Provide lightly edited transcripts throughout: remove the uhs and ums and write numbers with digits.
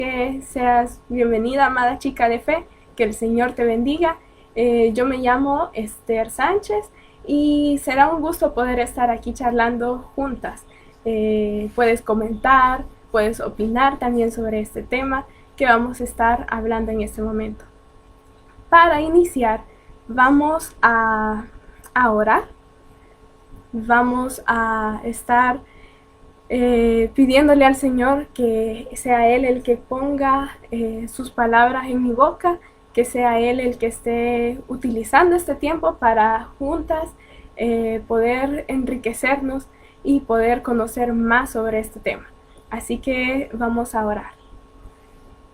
Que seas bienvenida, amada chica de fe, que el Señor te bendiga. Yo me llamo Esther Sánchez y será un gusto poder estar aquí charlando juntas. Puedes comentar, puedes opinar también sobre este tema que vamos a estar hablando en este momento. Para iniciar, vamos a orar. Vamos a estar pidiéndole al Señor que sea Él el que ponga sus palabras en mi boca, que sea Él el que esté utilizando este tiempo para juntas poder enriquecernos y poder conocer más sobre este tema. Así que vamos a orar.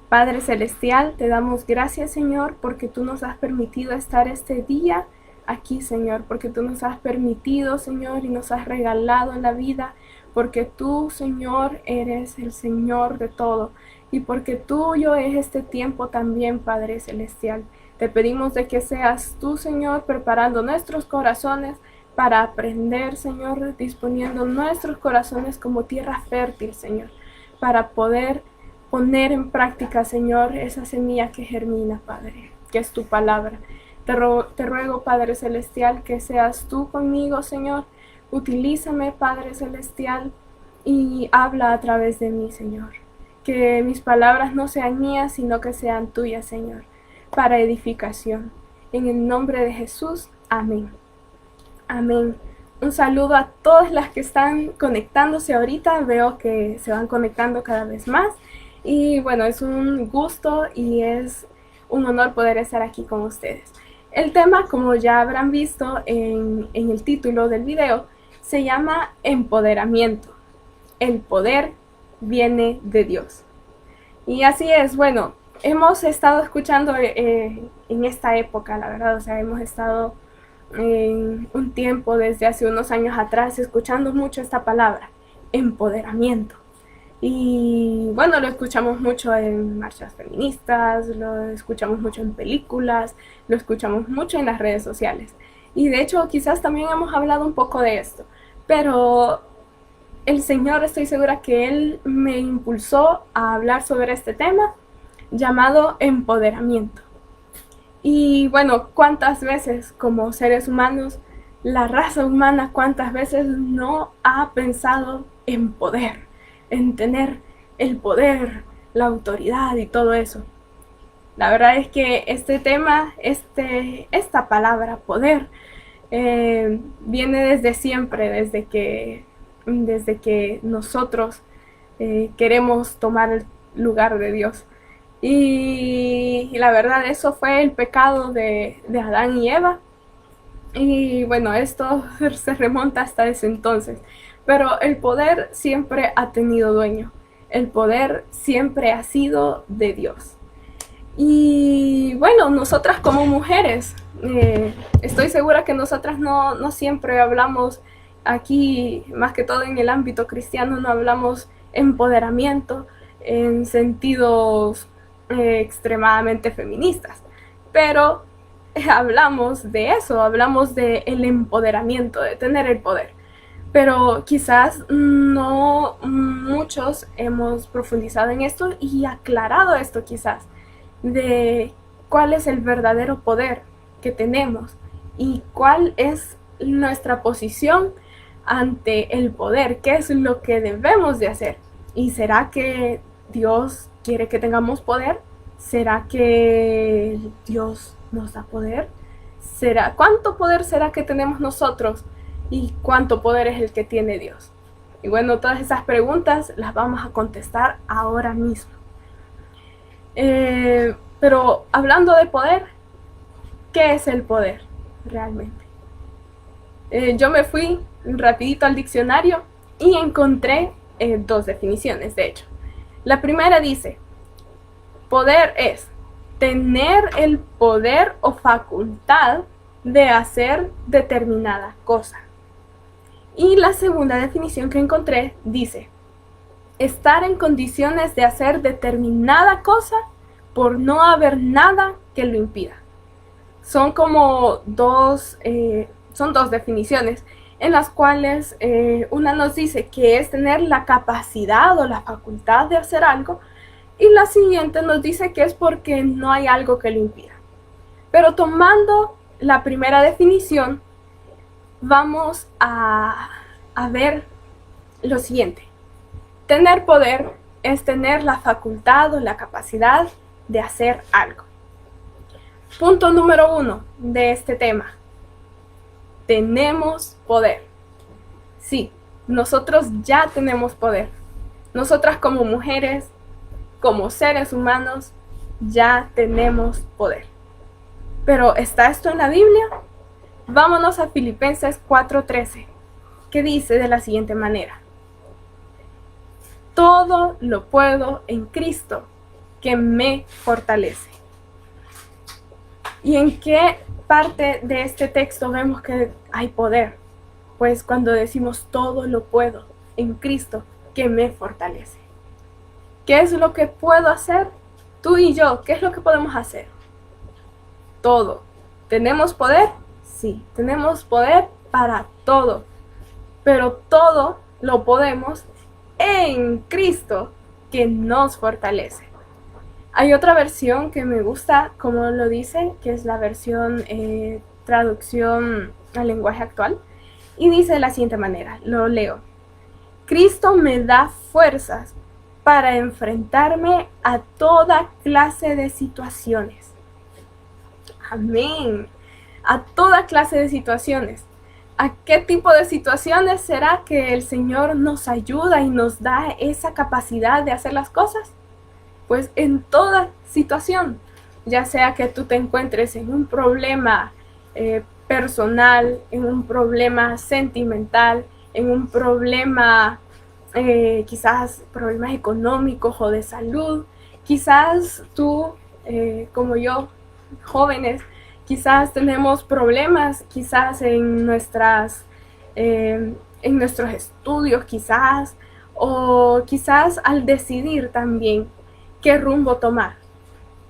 Padre Celestial, te damos gracias, Señor, porque tú nos has permitido estar este día aquí, Señor, porque tú nos has permitido, Señor, y nos has regalado la vida, porque tú, Señor, eres el Señor de todo, y porque tuyo es este tiempo también, Padre Celestial. Te pedimos de que seas tú, Señor, preparando nuestros corazones para aprender, Señor, disponiendo nuestros corazones como tierra fértil, Señor, para poder poner en práctica, Señor, esa semilla que germina, Padre, que es tu palabra. Te ruego, Padre Celestial, que seas tú conmigo, Señor. Utilízame, Padre Celestial, y habla a través de mí, Señor. Que mis palabras no sean mías, sino que sean tuyas, Señor, para edificación. En el nombre de Jesús, amén. Amén. Un saludo a todas las que están conectándose ahorita. Veo que se van conectando cada vez más. Y bueno, es un gusto y es un honor poder estar aquí con ustedes. El tema, como ya habrán visto en el título del video, se llama empoderamiento. El poder viene de Dios. Y así es, bueno, hemos estado escuchando en esta época, la verdad, o sea, hemos estado en un tiempo desde hace unos años atrás escuchando mucho esta palabra, empoderamiento. Y bueno, lo escuchamos mucho en marchas feministas, lo escuchamos mucho en películas, lo escuchamos mucho en las redes sociales. Y de hecho quizás también hemos hablado un poco de esto, pero el Señor, estoy segura que Él me impulsó a hablar sobre este tema llamado empoderamiento. Y bueno, cuántas veces como seres humanos, la raza humana, cuántas veces no ha pensado en poder, en tener el poder, la autoridad y todo eso. La verdad es que este tema, esta palabra poder, viene desde siempre, desde que nosotros queremos tomar el lugar de Dios. Y la verdad, eso fue el pecado de Adán y Eva. Y bueno, esto se remonta hasta ese entonces. Pero el poder siempre ha tenido dueño. El poder siempre ha sido de Dios. Y bueno, nosotras como mujeres, estoy segura que nosotras no siempre hablamos aquí, más que todo en el ámbito cristiano, no hablamos empoderamiento en sentidos extremadamente feministas. Pero hablamos de eso, hablamos del empoderamiento, de tener el poder. Pero quizás no muchos hemos profundizado en esto y aclarado esto quizás, de cuál es el verdadero poder que tenemos y cuál es nuestra posición ante el poder, qué es lo que debemos de hacer. ¿Y será que Dios quiere que tengamos poder? ¿Será que Dios nos da poder? ¿Cuánto poder será que tenemos nosotros? ¿Y cuánto poder es el que tiene Dios? Y bueno, todas esas preguntas las vamos a contestar ahora mismo. Pero hablando de poder, ¿qué es el poder realmente? Yo me fui rapidito al diccionario y encontré dos definiciones, de hecho. La primera dice, poder es tener el poder o facultad de hacer determinada cosa. Y la segunda definición que encontré dice, estar en condiciones de hacer determinada cosa por no haber nada que lo impida. Son como dos definiciones en las cuales una nos dice que es tener la capacidad o la facultad de hacer algo Y la siguiente nos dice que es porque no hay algo que lo impida. Pero tomando la primera definición, vamos a ver lo siguiente. Tener poder es tener la facultad o la capacidad de hacer algo. Punto número 1 de este tema. Tenemos poder. Sí, nosotros ya tenemos poder. Nosotras como mujeres, como seres humanos, ya tenemos poder. Pero ¿está esto en la Biblia? Vámonos a Filipenses 4:13, que dice de la siguiente manera. Todo lo puedo en Cristo, que me fortalece. ¿Y en qué parte de este texto vemos que hay poder? Pues cuando decimos todo lo puedo en Cristo, que me fortalece. ¿Qué es lo que puedo hacer? Tú y yo, ¿qué es lo que podemos hacer? Todo. ¿Tenemos poder? Sí, tenemos poder para todo. Pero todo lo podemos en Cristo, que nos fortalece. Hay otra versión que me gusta, como lo dice, que es la versión traducción al lenguaje actual. Y dice de la siguiente manera, lo leo. Cristo me da fuerzas para enfrentarme a toda clase de situaciones. Amén. A toda clase de situaciones. ¿A qué tipo de situaciones será que el Señor nos ayuda y nos da esa capacidad de hacer las cosas? Pues en toda situación, ya sea que tú te encuentres en un problema personal, en un problema sentimental, en un problema, quizás problemas económicos o de salud, quizás tú, como yo, jóvenes, quizás tenemos problemas, quizás en nuestros estudios, quizás, o quizás al decidir también qué rumbo tomar.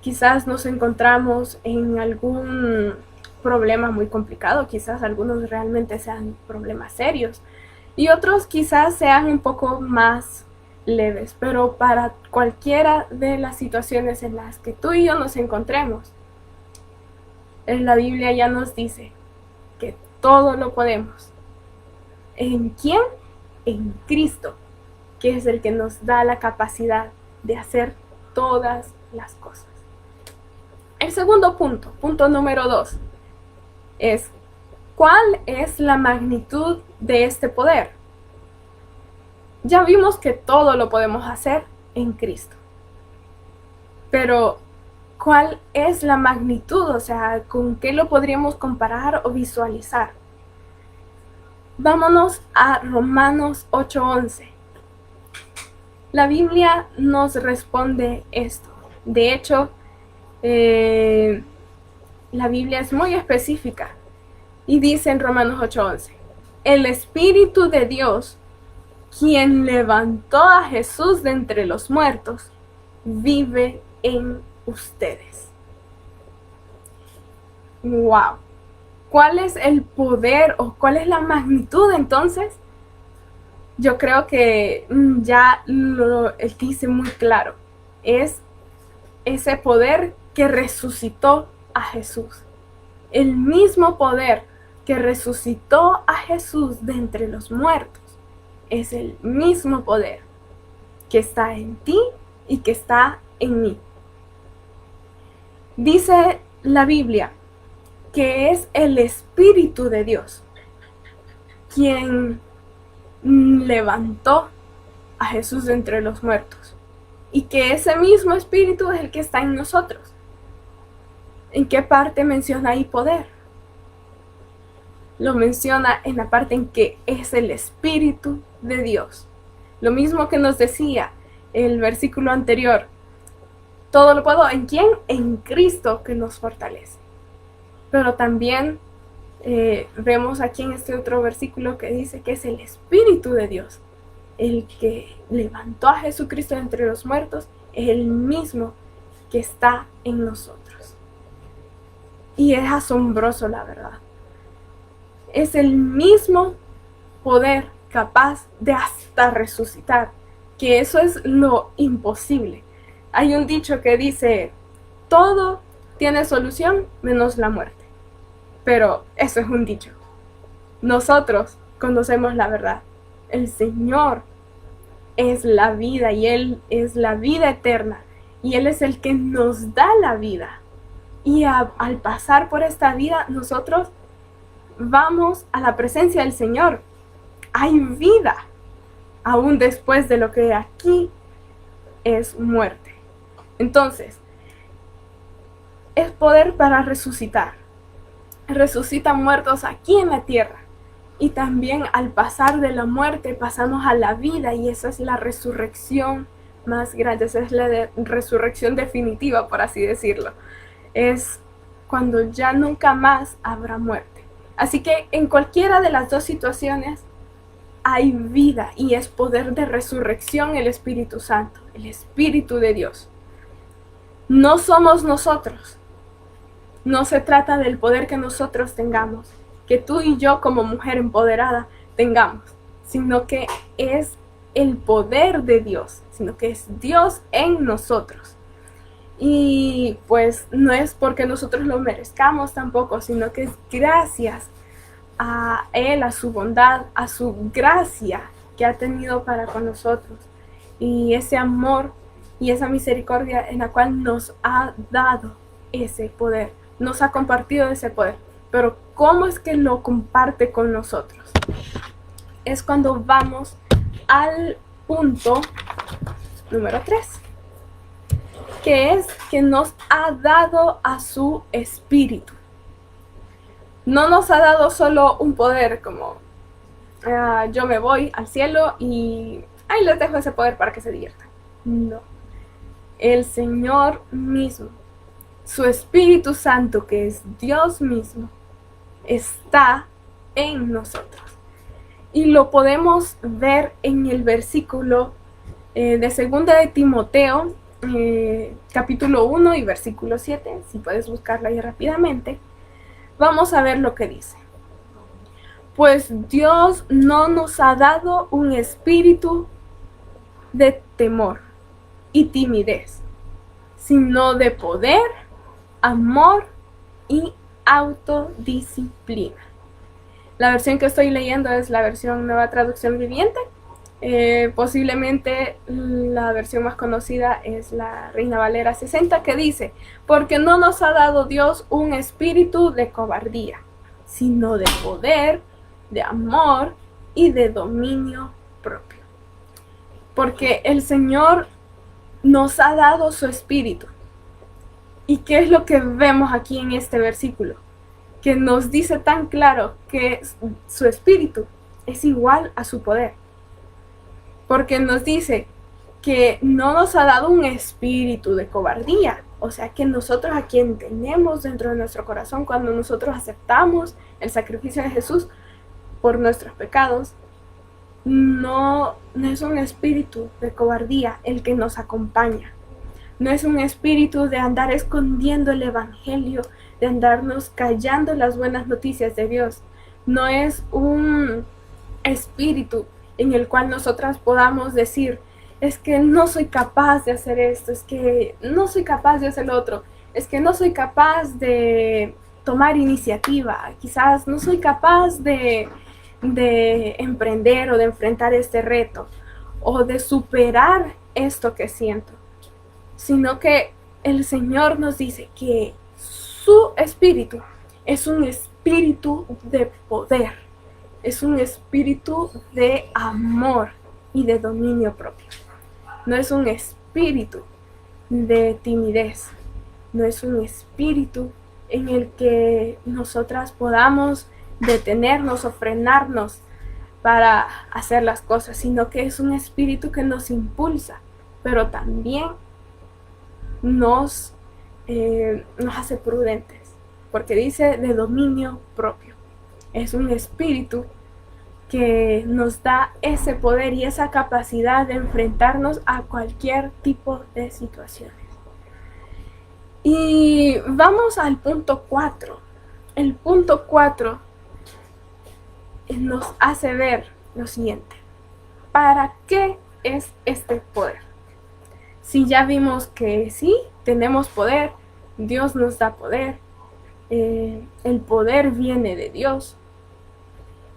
Quizás nos encontramos en algún problema muy complicado, quizás algunos realmente sean problemas serios y otros quizás sean un poco más leves, pero para cualquiera de las situaciones en las que tú y yo nos encontremos, en la Biblia ya nos dice que todo lo podemos. ¿En quién? En Cristo, que es el que nos da la capacidad de hacer todas las cosas. El segundo punto, punto número 2, es ¿cuál es la magnitud de este poder? Ya vimos que todo lo podemos hacer en Cristo. Pero ¿cuál es la magnitud? O sea, ¿con qué lo podríamos comparar o visualizar? Vámonos a Romanos 8:11. La Biblia nos responde esto. De hecho, la Biblia es muy específica y dice en Romanos 8:11, el Espíritu de Dios, quien levantó a Jesús de entre los muertos, vive en ustedes. ¡Wow! ¿Cuál es el poder o cuál es la magnitud entonces? Yo creo que ya lo dice muy claro. Es ese poder que resucitó a Jesús. El mismo poder que resucitó a Jesús de entre los muertos es el mismo poder que está en ti y que está en mí. Dice la Biblia que es el Espíritu de Dios quien levantó a Jesús de entre los muertos y que ese mismo Espíritu es el que está en nosotros. ¿En qué parte menciona ahí poder? Lo menciona en la parte en que es el Espíritu de Dios. Lo mismo que nos decía el versículo anterior. Todo lo puedo, ¿en quién? En Cristo, que nos fortalece. Pero también vemos aquí en este otro versículo que dice que es el Espíritu de Dios el que levantó a Jesucristo entre los muertos, es el mismo que está en nosotros. Y es asombroso, la verdad. Es el mismo poder capaz de hasta resucitar, que eso es lo imposible. Hay un dicho que dice, todo tiene solución menos la muerte. Pero eso es un dicho. Nosotros conocemos la verdad. El Señor es la vida y Él es la vida eterna. Y Él es el que nos da la vida. Y al pasar por esta vida, nosotros vamos a la presencia del Señor. Hay vida, aún después de lo que aquí es muerte. Entonces, es poder para resucitar. Resucitan muertos aquí en la tierra. Y también al pasar de la muerte pasamos a la vida, y esa es la resurrección más grande, esa es la resurrección definitiva, por así decirlo. Es cuando ya nunca más habrá muerte. Así que en cualquiera de las dos situaciones hay vida, y es poder de resurrección el Espíritu Santo, el Espíritu de Dios. No somos nosotros. No se trata del poder que nosotros tengamos, que tú y yo como mujer empoderada tengamos, sino que es el poder de Dios, sino que es Dios en nosotros. Y pues no es porque nosotros lo merezcamos tampoco, sino que es gracias a Él, a su bondad, a su gracia que ha tenido para con nosotros, y ese amor y esa misericordia en la cual nos ha dado ese poder, nos ha compartido ese poder. Pero ¿cómo es que lo comparte con nosotros? Es cuando vamos al punto número 3, que es que nos ha dado a su Espíritu. No nos ha dado solo un poder como yo me voy al cielo y ahí les dejo ese poder para que se diviertan. No. El Señor mismo, su Espíritu Santo, que es Dios mismo, está en nosotros. Y lo podemos ver en el versículo de 2 de Timoteo, capítulo 1 y versículo 7. Si puedes buscarla ahí rápidamente, vamos a ver lo que dice. Pues Dios no nos ha dado un espíritu de temor y timidez, sino de poder, amor y autodisciplina. La versión que estoy leyendo es la versión Nueva Traducción Viviente. Posiblemente la versión más conocida es la Reina Valera 60, que dice: porque no nos ha dado Dios un espíritu de cobardía, sino de poder, de amor y de dominio propio. Porque el Señor nos ha dado su espíritu. ¿Y qué es lo que vemos aquí en este versículo? Que nos dice tan claro que su espíritu es igual a su poder. Porque nos dice que no nos ha dado un espíritu de cobardía. O sea que nosotros, a quien tenemos dentro de nuestro corazón, cuando nosotros aceptamos el sacrificio de Jesús por nuestros pecados, no es un espíritu de cobardía el que nos acompaña. No es un espíritu de andar escondiendo el evangelio, de andarnos callando las buenas noticias de Dios. No es un espíritu en el cual nosotras podamos decir: es que no soy capaz de hacer esto, es que no soy capaz de hacer lo otro, es que no soy capaz de tomar iniciativa, quizás no soy capaz de emprender o de enfrentar este reto o de superar esto que siento. Sino que el Señor nos dice que su espíritu es un espíritu de poder, es un espíritu de amor y de dominio propio. No es un espíritu de timidez, no es un espíritu en el que nosotras podamos detenernos o frenarnos para hacer las cosas, sino que es un espíritu que nos impulsa, pero también nos hace prudentes, porque dice de dominio propio. Es un espíritu que nos da ese poder y esa capacidad de enfrentarnos a cualquier tipo de situaciones. Y vamos al punto 4. El punto 4 nos hace ver lo siguiente: ¿para qué es este poder? Si ya vimos que sí, tenemos poder, Dios nos da poder, el poder viene de Dios.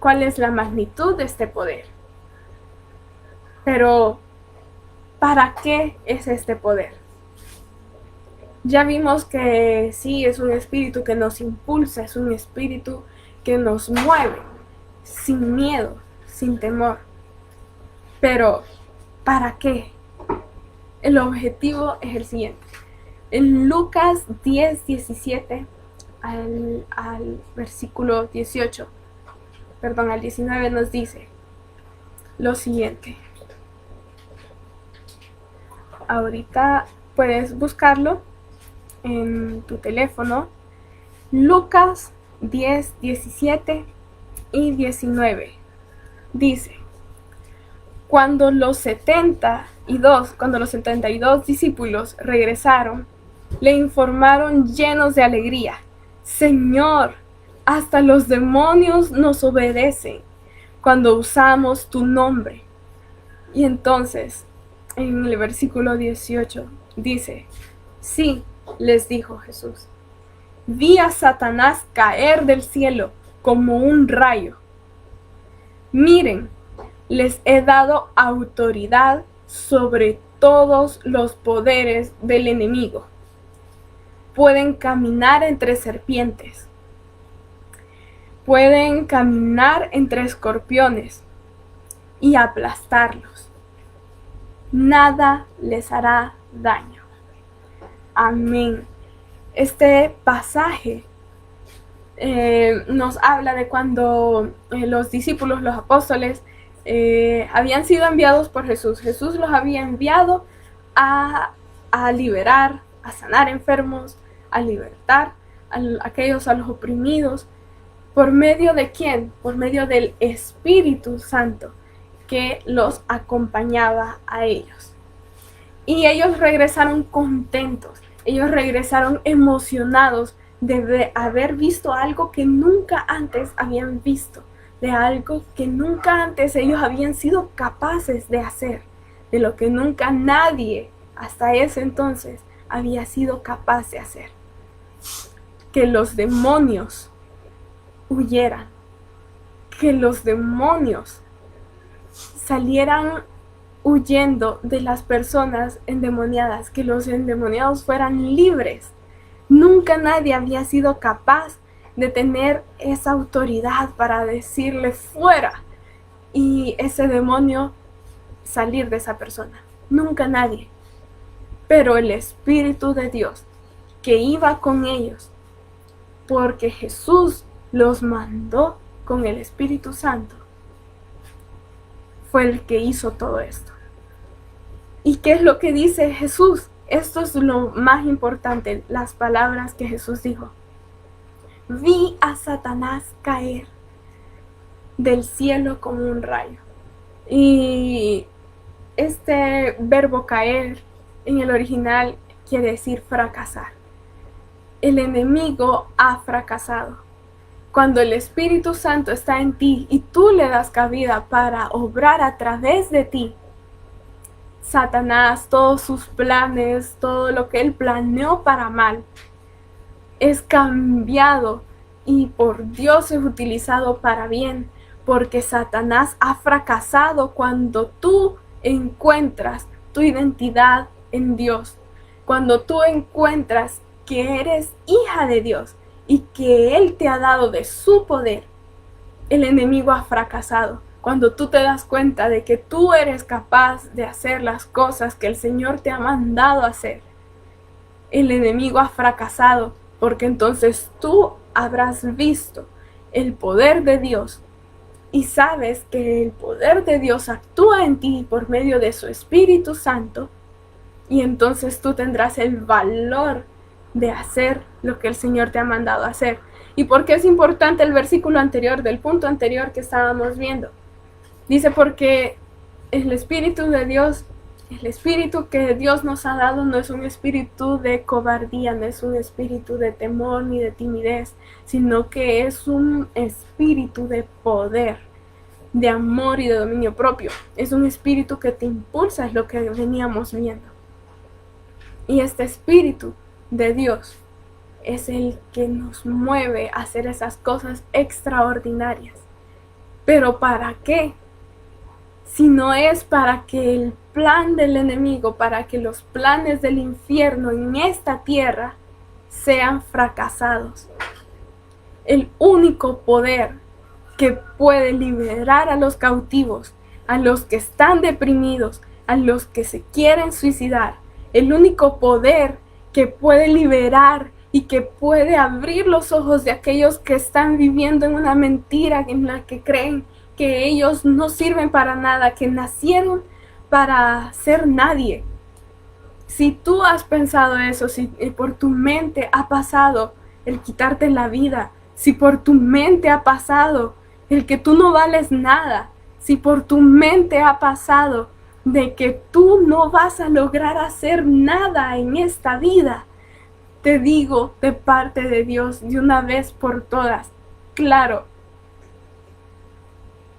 ¿Cuál es la magnitud de este poder? Pero, ¿para qué es este poder? Ya vimos que sí, es un espíritu que nos impulsa, es un espíritu que nos mueve, sin miedo, sin temor. Pero, ¿para qué? El objetivo es el siguiente. En Lucas 10, 17 al versículo 18, perdón, al 19 nos dice lo siguiente. Ahorita puedes buscarlo en tu teléfono. Lucas 10, 17 y 19 dice: cuando los 72 discípulos regresaron, le informaron llenos de alegría: Señor, hasta los demonios nos obedecen cuando usamos tu nombre. Y entonces, en el versículo 18 dice: sí, les dijo Jesús, vi a Satanás caer del cielo como un rayo. Miren, les he dado autoridad sobre todos los poderes del enemigo. Pueden caminar entre serpientes. Pueden caminar entre escorpiones y aplastarlos. Nada les hará daño. Amén. Este pasaje nos habla de cuando los discípulos, los apóstoles, habían sido enviados por Jesús. Jesús los había enviado a liberar, a sanar enfermos, a libertar a aquellos, a los oprimidos. ¿Por medio de quién? Por medio del Espíritu Santo que los acompañaba a ellos. Y ellos regresaron contentos, ellos regresaron emocionados de haber visto algo que nunca antes habían visto, de algo que nunca antes ellos habían sido capaces de hacer, de lo que nunca nadie hasta ese entonces había sido capaz de hacer. Que los demonios huyeran, que los demonios salieran huyendo de las personas endemoniadas, que los endemoniados fueran libres. Nunca nadie había sido capaz de tener esa autoridad para decirle fuera y ese demonio salir de esa persona. Nunca nadie. Pero el Espíritu de Dios que iba con ellos, porque Jesús los mandó con el Espíritu Santo, fue el que hizo todo esto. ¿Y qué es lo que dice Jesús? Esto es lo más importante, las palabras que Jesús dijo. Vi a Satanás caer del cielo como un rayo. Y este verbo caer en el original quiere decir fracasar. El enemigo ha fracasado. Cuando el Espíritu Santo está en ti y tú le das cabida para obrar a través de ti, Satanás, todos sus planes, todo lo que él planeó para mal, es cambiado y por Dios es utilizado para bien, porque Satanás ha fracasado cuando tú encuentras tu identidad en Dios, cuando tú encuentras que eres hija de Dios y que Él te ha dado de su poder. El enemigo ha fracasado. Cuando tú te das cuenta de que tú eres capaz de hacer las cosas que el Señor te ha mandado hacer, el enemigo ha fracasado, porque entonces tú habrás visto el poder de Dios y sabes que el poder de Dios actúa en ti por medio de su Espíritu Santo, y entonces tú tendrás el valor de hacer lo que el Señor te ha mandado hacer. ¿Y por qué es importante el versículo anterior, del punto anterior que estábamos viendo? Dice porque el Espíritu de Dios, el Espíritu que Dios nos ha dado no es un espíritu de cobardía, no es un espíritu de temor ni de timidez, sino que es un espíritu de poder, de amor y de dominio propio. Es un espíritu que te impulsa, es lo que veníamos viendo. Y este Espíritu de Dios es el que nos mueve a hacer esas cosas extraordinarias. ¿Pero para qué? Si no es para que el plan del enemigo, para que los planes del infierno en esta tierra sean fracasados. El único poder que puede liberar a los cautivos, a los que están deprimidos, a los que se quieren suicidar, el único poder que puede liberar y que puede abrir los ojos de aquellos que están viviendo en una mentira en la que creen que ellos no sirven para nada, que nacieron para ser nadie. Si tú has pensado eso, si por tu mente ha pasado el quitarte la vida, si por tu mente ha pasado el que tú no vales nada, si por tu mente ha pasado de que tú no vas a lograr hacer nada en esta vida, te digo de parte de Dios de una vez por todas, claro,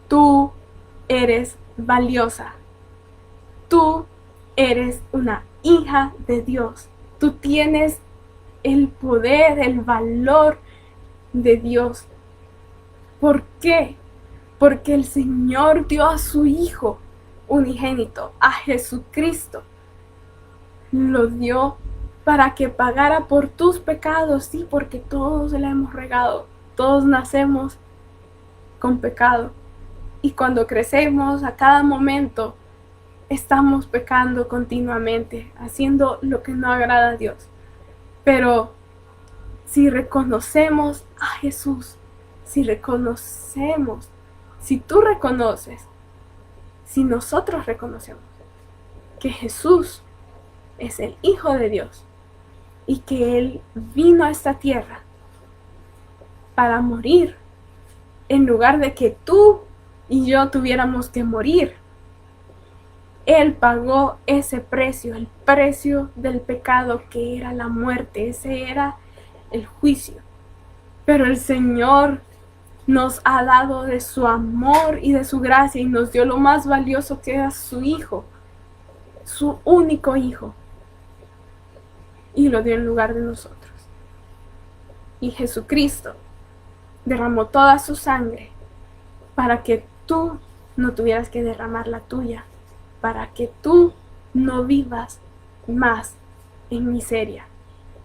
tú eres valiosa. Tú eres una hija de Dios. Tú tienes el poder, el valor de Dios. ¿Por qué? Porque el Señor dio a su Hijo unigénito, a Jesucristo. Lo dio para que pagara por tus pecados, sí, porque todos le hemos regado. Todos nacemos con pecado. Y cuando crecemos, a cada momento, estamos pecando continuamente, haciendo lo que no agrada a Dios. Pero si reconocemos a Jesús, si tú reconoces, si nosotros reconocemos que Jesús es el Hijo de Dios y que Él vino a esta tierra para morir en lugar de que tú y yo tuviéramos que morir. Él pagó ese precio, el precio del pecado, que era la muerte. Ese era el juicio. Pero el Señor nos ha dado de su amor y de su gracia y nos dio lo más valioso, que era su Hijo, su único Hijo, y lo dio en lugar de nosotros. Y Jesucristo derramó toda su sangre para que tú no tuvieras que derramar la tuya, para que tú no vivas más en miseria,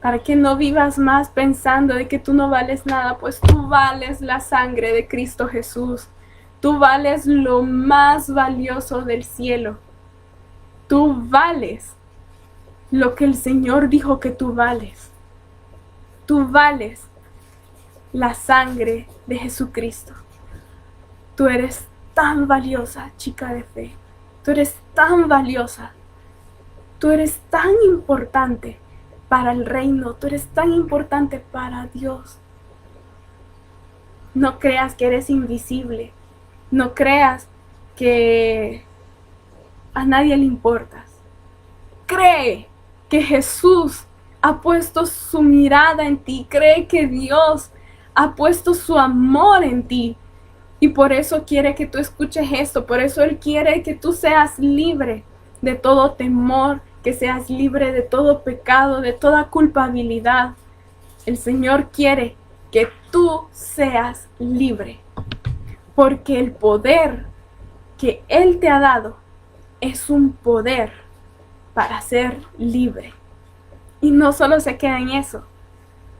para que no vivas más pensando de que tú no vales nada, pues tú vales la sangre de Cristo Jesús. Tú vales lo más valioso del cielo. Tú vales lo que el Señor dijo que tú vales. Tú vales la sangre de Jesucristo. Tú eres tan valiosa, chica de fe. Tú eres tan valiosa. Tú eres tan importante para el reino. Tú eres tan importante para Dios. No creas que eres invisible. No creas que a nadie le importas. Cree que Jesús ha puesto su mirada en ti. Cree que Dios ha puesto su amor en ti. Y por eso quiere que tú escuches esto. Por eso Él quiere que tú seas libre de todo temor, que seas libre de todo pecado, de toda culpabilidad. El Señor quiere que tú seas libre. Porque el poder que Él te ha dado es un poder para ser libre. Y no solo se queda en eso,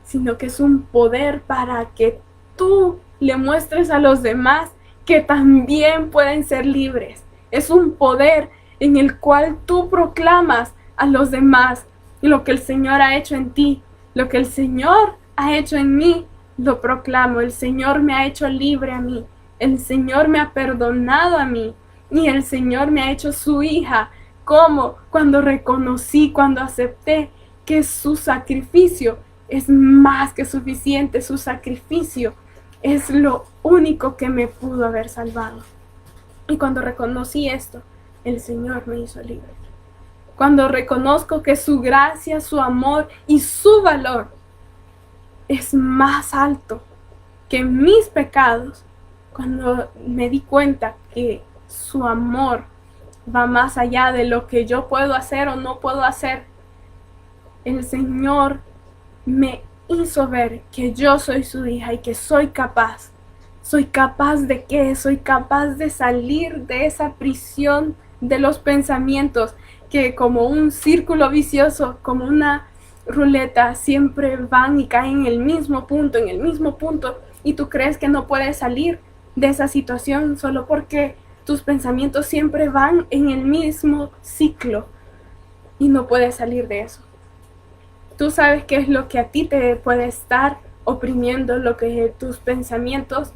sino que es un poder para que tú le muestres a los demás que también pueden ser libres. Es un poder en el cual tú proclamas a los demás lo que el Señor ha hecho en ti, lo que el Señor ha hecho en mí, lo proclamo. El Señor me ha hecho libre a mí, el Señor me ha perdonado a mí y el Señor me ha hecho su hija. ¿Cómo? Cuando reconocí, cuando acepté que su sacrificio es más que suficiente, su sacrificio es lo único que me pudo haber salvado. Y cuando reconocí esto, el Señor me hizo libre. Cuando reconozco que su gracia, su amor y su valor es más alto que mis pecados, cuando me di cuenta que su amor va más allá de lo que yo puedo hacer o no puedo hacer, el Señor me hizo ver que yo soy su hija y que soy capaz. ¿Soy capaz de qué? Soy capaz de salir de esa prisión de los pensamientos que, como un círculo vicioso, como una ruleta, siempre van y caen en el mismo punto, y tú crees que no puedes salir de esa situación solo porque tus pensamientos siempre van en el mismo ciclo y no puedes salir de eso. Tú sabes qué es lo que a ti te puede estar oprimiendo, lo que tus pensamientos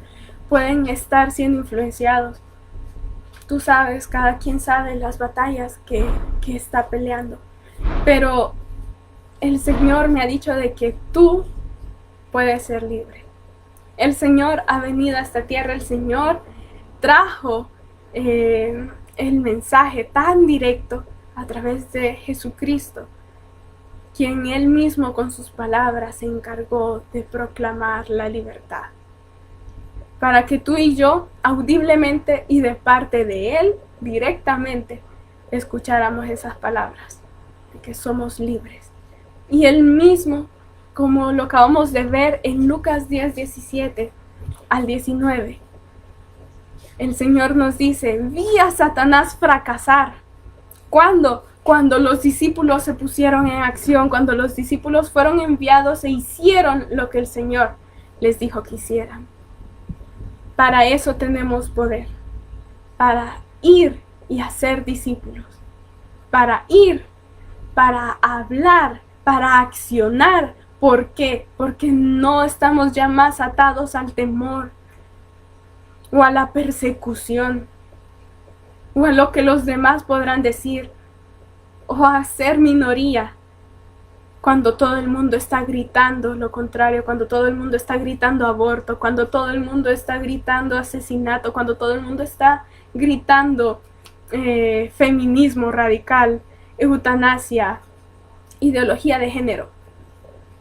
pueden estar siendo influenciados. Tú sabes, cada quien sabe las batallas que está peleando. Pero el Señor me ha dicho de que tú puedes ser libre. El Señor ha venido a esta tierra, el Señor trajo el mensaje tan directo a través de Jesucristo, quien Él mismo con sus palabras se encargó de proclamar la libertad, para que tú y yo, audiblemente y de parte de Él, directamente, escucháramos esas palabras, de que somos libres. Y Él mismo, como lo acabamos de ver en Lucas 10, 17 al 19, el Señor nos dice: vi a Satanás fracasar. ¿Cuándo? Cuando los discípulos se pusieron en acción, cuando los discípulos fueron enviados e hicieron lo que el Señor les dijo que hicieran. Para eso tenemos poder, para ir y hacer discípulos, para ir, para hablar, para accionar. ¿Por qué? Porque no estamos ya más atados al temor o a la persecución o a lo que los demás podrán decir, o a ser minoría, cuando todo el mundo está gritando lo contrario, cuando todo el mundo está gritando aborto, cuando todo el mundo está gritando asesinato, cuando todo el mundo está gritando feminismo radical, eutanasia, ideología de género.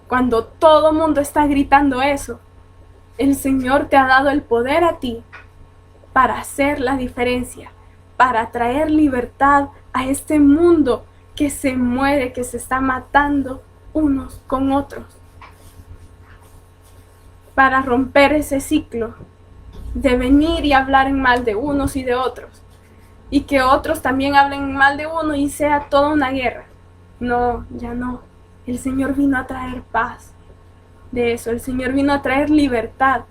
Cuando todo el mundo está gritando eso, el Señor te ha dado el poder a ti para hacer la diferencia, para traer libertad a este mundo que se muere, que se está matando unos con otros, para romper ese ciclo de venir y hablar en mal de unos y de otros, y que otros también hablen mal de uno y sea toda una guerra. No, ya no. El Señor vino a traer paz de eso, el Señor vino a traer libertad.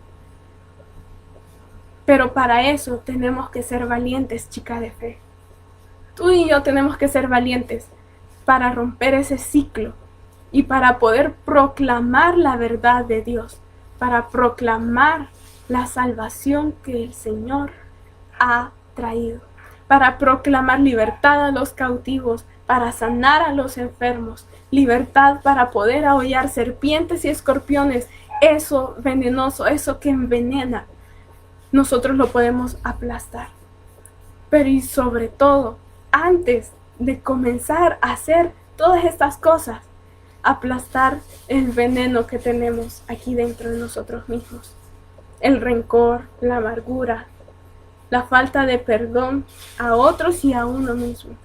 Pero para eso tenemos que ser valientes, chica de fe. Tú y yo tenemos que ser valientes para romper ese ciclo y para poder proclamar la verdad de Dios, para proclamar la salvación que el Señor ha traído, para proclamar libertad a los cautivos, para sanar a los enfermos, libertad para poder ahollar serpientes y escorpiones, eso venenoso, eso que envenena. Nosotros lo podemos aplastar. Pero y sobre todo, antes de comenzar a hacer todas estas cosas, aplastar el veneno que tenemos aquí dentro de nosotros mismos. El rencor, la amargura, la falta de perdón a otros y a uno mismo,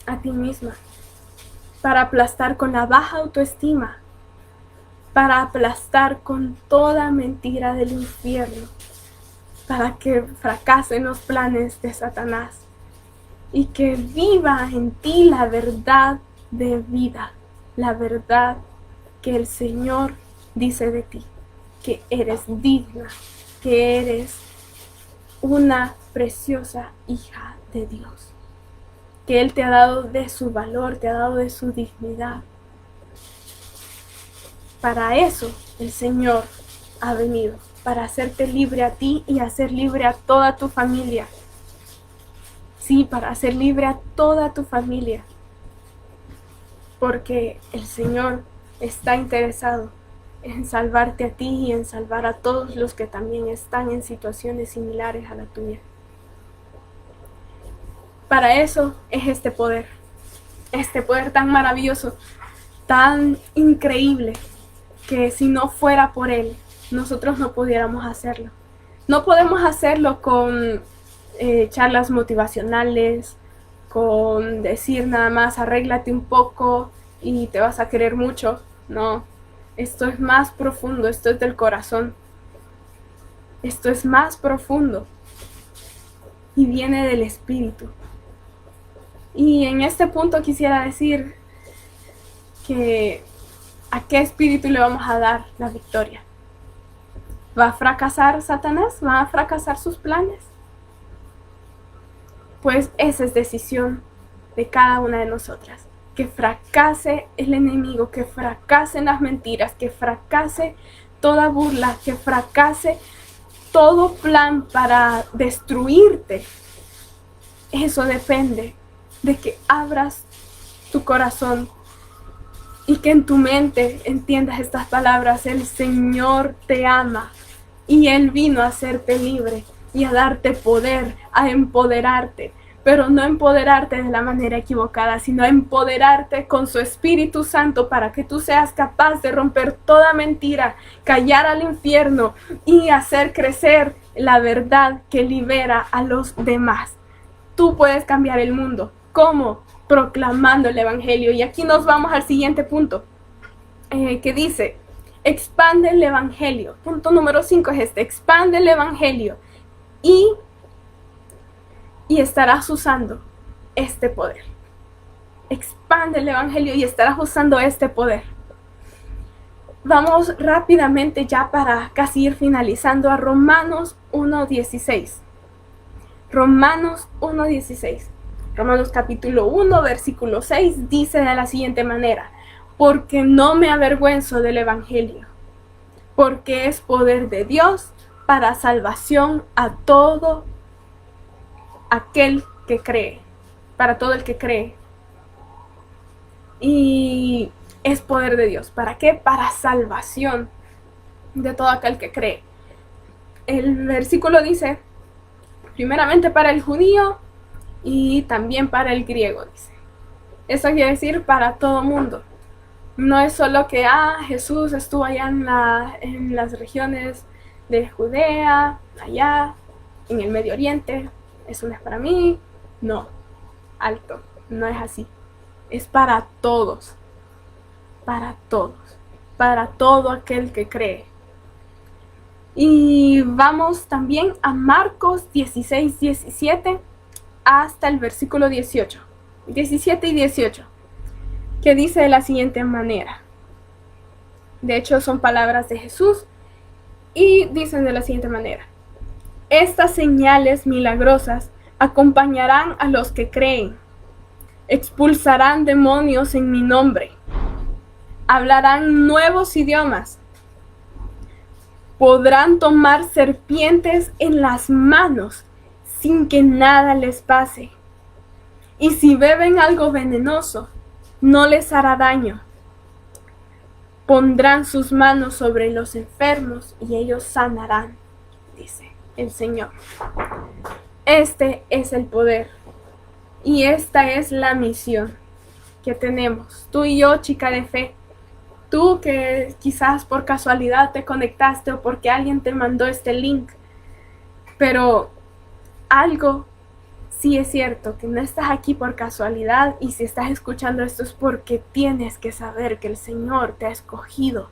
a ti misma. Para aplastar con la baja autoestima, para aplastar con toda mentira del infierno, para que fracasen los planes de Satanás y que viva en ti la verdad de vida, la verdad que el Señor dice de ti, que eres digna, que eres una preciosa hija de Dios, que Él te ha dado de su valor, te ha dado de su dignidad. Para eso el Señor ha venido, para hacerte libre a ti y hacer libre a toda tu familia. Sí, para hacer libre a toda tu familia. Porque el Señor está interesado en salvarte a ti y en salvar a todos los que también están en situaciones similares a la tuya. Para eso es este poder tan maravilloso, tan increíble, que si no fuera por Él, nosotros no pudiéramos hacerlo. No podemos hacerlo con charlas motivacionales, con decir nada más arréglate un poco y te vas a querer mucho. No, esto es más profundo, esto es del corazón. Esto es más profundo y viene del Espíritu. Y en este punto quisiera decir que ¿a qué espíritu le vamos a dar la victoria? ¿Va a fracasar Satanás? ¿Va a fracasar sus planes? Pues esa es decisión de cada una de nosotras. Que fracase el enemigo, que fracasen las mentiras, que fracase toda burla, que fracase todo plan para destruirte. Eso depende de que abras tu corazón y que en tu mente entiendas estas palabras. El Señor te ama y Él vino a hacerte libre y a darte poder, a empoderarte, pero no empoderarte de la manera equivocada, sino empoderarte con su Espíritu Santo para que tú seas capaz de romper toda mentira, callar al infierno y hacer crecer la verdad que libera a los demás. Tú puedes cambiar el mundo. ¿Cómo? Proclamando el Evangelio. Y aquí nos vamos al siguiente punto, que dice, expande el Evangelio. Punto número 5 es este, expande el Evangelio y estarás usando este poder. Expande el Evangelio y estarás usando este poder. Vamos rápidamente ya para casi ir finalizando a Romanos 1:16. Romanos 1:16. Romanos capítulo 1, versículo 6 dice de la siguiente manera: porque no me avergüenzo del Evangelio, porque es poder de Dios para salvación a todo aquel que cree, para todo el que cree. Y es poder de Dios. ¿Para qué? Para salvación de todo aquel que cree. El versículo dice, primeramente para el judío y también para el griego, dice. Eso quiere decir para todo mundo. No es solo que Jesús estuvo allá en las regiones de Judea, allá, en el Medio Oriente. Eso no es para mí. No, alto, no es así. Es para todos. Para todos. Para todo aquel que cree. Y vamos también a Marcos 16:17 hasta el versículo 18. 17 y 18. Que dice de la siguiente manera. De hecho, son palabras de Jesús. Y dicen de la siguiente manera: estas señales milagrosas acompañarán a los que creen. Expulsarán demonios en mi nombre. Hablarán nuevos idiomas. Podrán tomar serpientes en las manos sin que nada les pase. Y si beben algo venenoso, no les hará daño. Pondrán sus manos sobre los enfermos y ellos sanarán, dice el Señor. Este es el poder y esta es la misión que tenemos. Tú y yo, chica de fe, tú que quizás por casualidad te conectaste o porque alguien te mandó este link, pero algo sí es cierto, que no estás aquí por casualidad, y si estás escuchando esto es porque tienes que saber que el Señor te ha escogido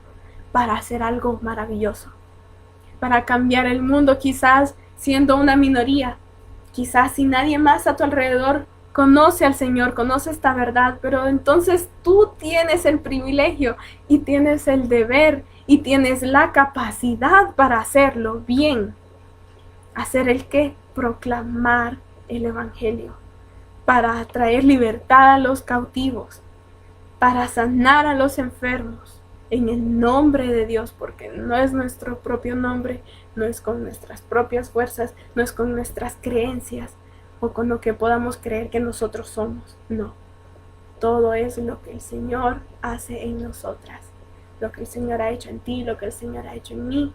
para hacer algo maravilloso, para cambiar el mundo, quizás siendo una minoría, quizás si nadie más a tu alrededor conoce al Señor, conoce esta verdad, pero entonces tú tienes el privilegio y tienes el deber y tienes la capacidad para hacerlo bien. ¿Hacer el qué? Proclamar el Evangelio, para traer libertad a los cautivos, para sanar a los enfermos, en el nombre de Dios, porque no es nuestro propio nombre, no es con nuestras propias fuerzas, no es con nuestras creencias o con lo que podamos creer que nosotros somos, no. Todo es lo que el Señor hace en nosotras, lo que el Señor ha hecho en ti, lo que el Señor ha hecho en mí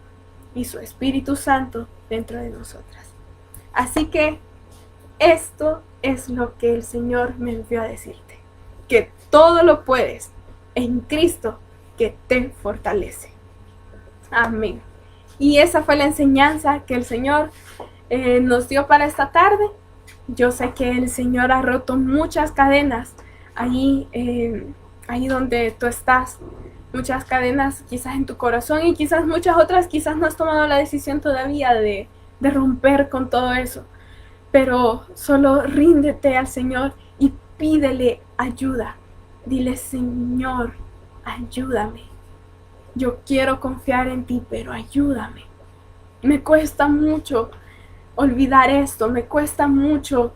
y su Espíritu Santo dentro de nosotras. Así que esto es lo que el Señor me envió a decirte, que todo lo puedes en Cristo que te fortalece. Amén. Y esa fue la enseñanza que el Señor nos dio para esta tarde. Yo sé que el Señor ha roto muchas cadenas ahí ahí donde tú estás, muchas cadenas quizás en tu corazón y quizás muchas otras, quizás no has tomado la decisión todavía de romper con todo eso, pero solo ríndete al Señor y pídele ayuda. Dile: Señor, ayúdame. Yo quiero confiar en ti, pero ayúdame. Me cuesta mucho olvidar esto, me cuesta mucho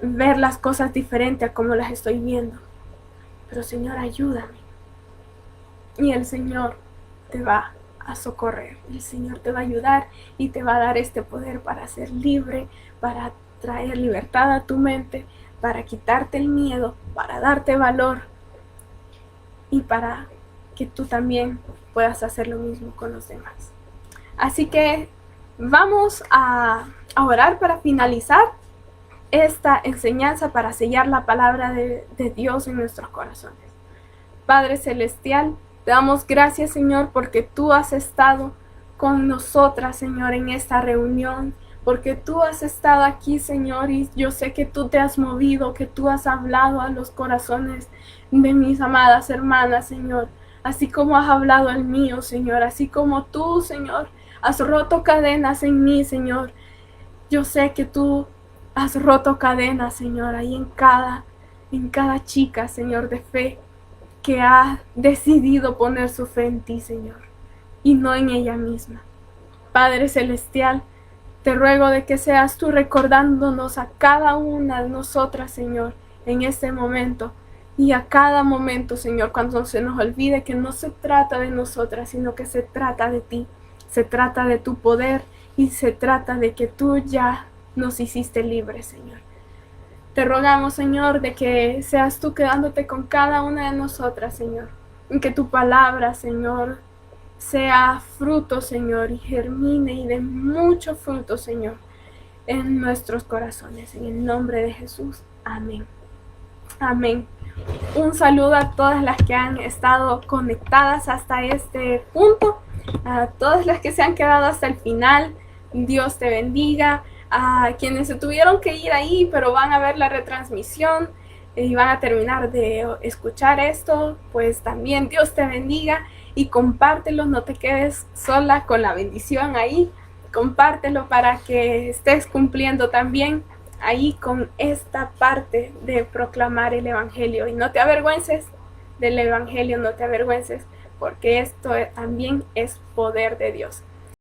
ver las cosas diferentes a como las estoy viendo. Pero Señor, ayúdame. Y el Señor te va a socorrer. El Señor te va a ayudar y te va a dar este poder para ser libre, para traer libertad a tu mente, para quitarte el miedo, para darte valor y para que tú también puedas hacer lo mismo con los demás. Así que vamos a orar para finalizar esta enseñanza, para sellar la palabra de Dios en nuestros corazones. Padre Celestial, te damos gracias, Señor, porque tú has estado con nosotras, Señor, en esta reunión, porque tú has estado aquí, Señor, y yo sé que tú te has movido, que tú has hablado a los corazones de mis amadas hermanas, Señor, así como has hablado al mío, Señor, así como tú, Señor, has roto cadenas en mí, Señor. Yo sé que tú has roto cadenas, Señor, ahí en cada chica, Señor, de fe, que ha decidido poner su fe en ti, Señor, y no en ella misma. Padre Celestial, te ruego de que seas tú recordándonos a cada una de nosotras, Señor, en este momento, y a cada momento, Señor, cuando se nos olvide que no se trata de nosotras, sino que se trata de ti, se trata de tu poder, y se trata de que tú ya nos hiciste libres, Señor. Te rogamos, Señor, de que seas tú quedándote con cada una de nosotras, Señor. Y que tu palabra, Señor, sea fruto, Señor, y germine y dé mucho fruto, Señor, en nuestros corazones. En el nombre de Jesús. Amén. Amén. Un saludo a todas las que han estado conectadas hasta este punto. A todas las que se han quedado hasta el final. Dios te bendiga. A quienes se tuvieron que ir ahí, pero van a ver la retransmisión y van a terminar de escuchar esto, pues también Dios te bendiga y compártelo, no te quedes sola con la bendición ahí, compártelo para que estés cumpliendo también ahí con esta parte de proclamar el Evangelio. Y no te avergüences del Evangelio, no te avergüences, porque esto también es poder de Dios.